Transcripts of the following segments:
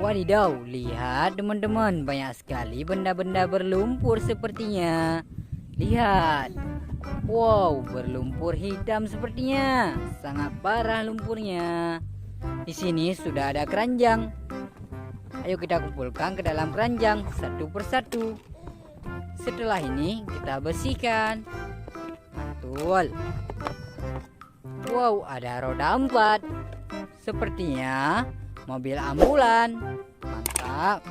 Wadidaw, lihat teman-teman, banyak sekali benda-benda berlumpur sepertinya. Lihat. Wow, berlumpur hitam sepertinya. Sangat parah lumpurnya. Di sini sudah ada keranjang. Ayo kita kumpulkan ke dalam keranjang satu persatu. Setelah ini kita bersihkan. Mantul. Wow, ada roda 4. Sepertinya mobil ambulan. Mantap.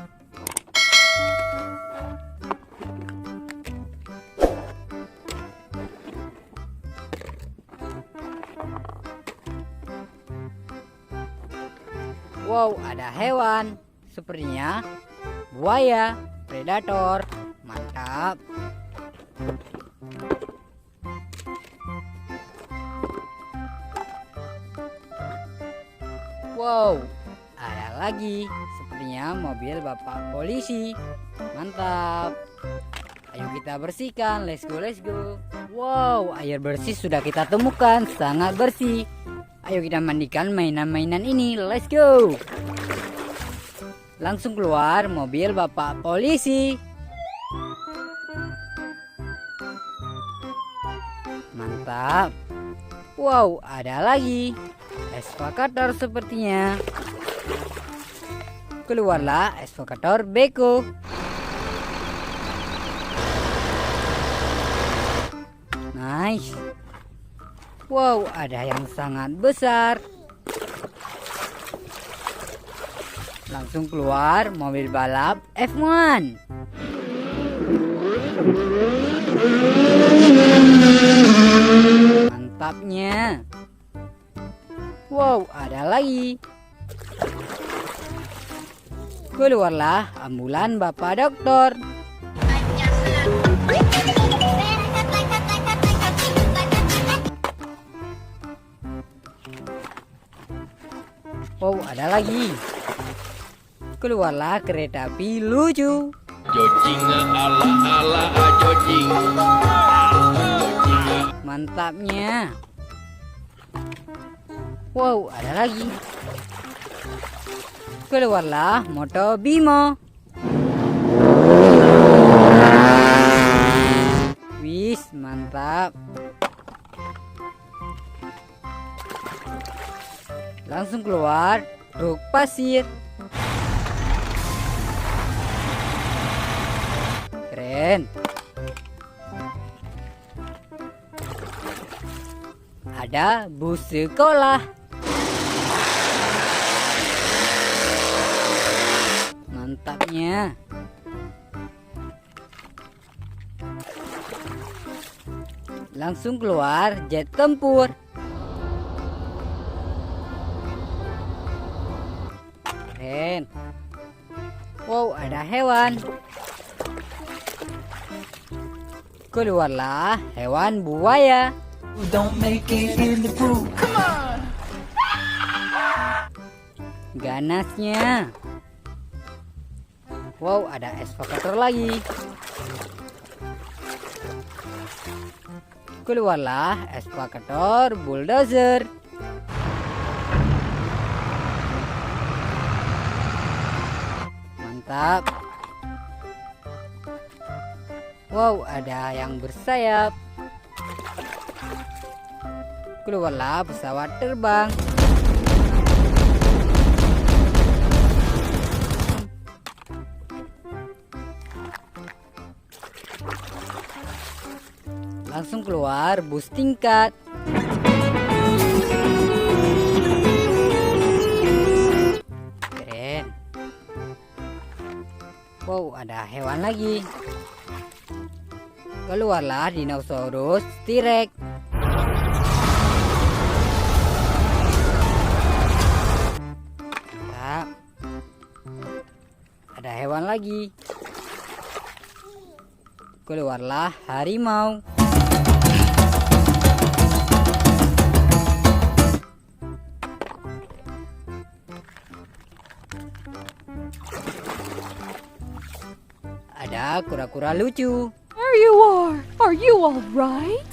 Wow, ada hewan. Sepertinya buaya, predator. Mantap. Wow, ada lagi. Sepertinya mobil bapak polisi. Mantap. Ayo kita bersihkan. Let's go, let's go. Wow, air bersih sudah kita temukan. Sangat bersih. Ayo kita mandikan mainan-mainan ini. Let's go. Langsung keluar mobil bapak polisi. Mantap. Wow, ada lagi. Eskavator sepertinya. Keluarlah eskavator beko. Nice. Wow, ada yang sangat besar. Langsung keluar mobil balap F1. Mantapnya. Wow, ada lagi. Keluarlah ambulan bapak dokter. Wow, ada lagi. Keluarlah kereta api lucu. Mantapnya. Wow, ada lagi. Keluarlah motor Bimo. Wis, mantap. Langsung keluar truk pasir. Keren. Ada bus sekolah. Mantapnya. Langsung keluar jet tempur. Keren. Wow, ada hewan. Keluarlah hewan buaya. Don't make it in the pool. Come on. Ganasnya. Wow, ada eskavator lagi. Keluarlah eskavator bulldozer. Mantap. Wow, ada yang bersayap. Keluarlah pesawat terbang. Langsung keluar bus tingkat. Keren. Wow, ada hewan lagi. Keluarlah dinosaurus T-Rex. Mantap. Ada hewan lagi. Keluarlah harimau. Ada kura-kura lucu. There you are. Are you all right?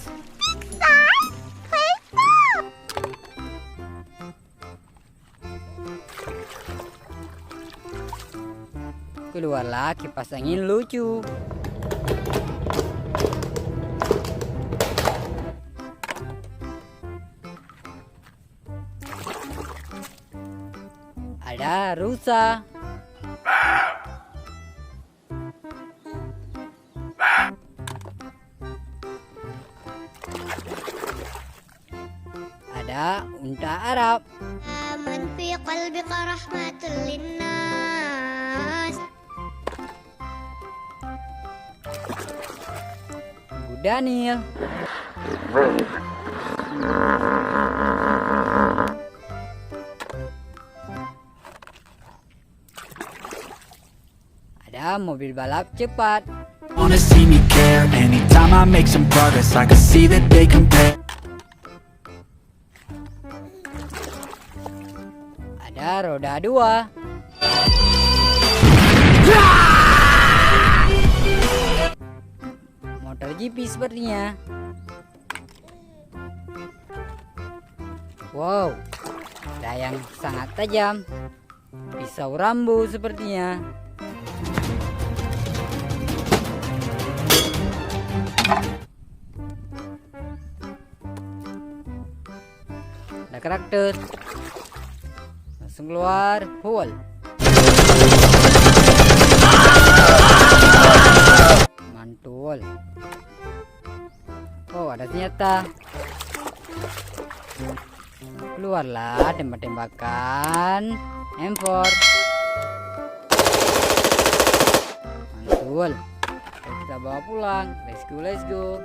Keluarlah kipas angin lucu. Ada rusa. Ada unta Arab. من في قلبك رحمة للناس. Kuda Nil. Ada mobil balap cepat. Wanna see me care anytime I make some progress. I can see that they compare. Ada roda 2. Motor GP sepertinya. Wow, ada yang sangat tajam. Pisau Rambo sepertinya. Ada karakter. Langsung keluar hole. Mantul. Oh, ada senjata. Keluarlah tembak-tembakan M4. Mantul. Kita bawa pulang. Let's go, let's go.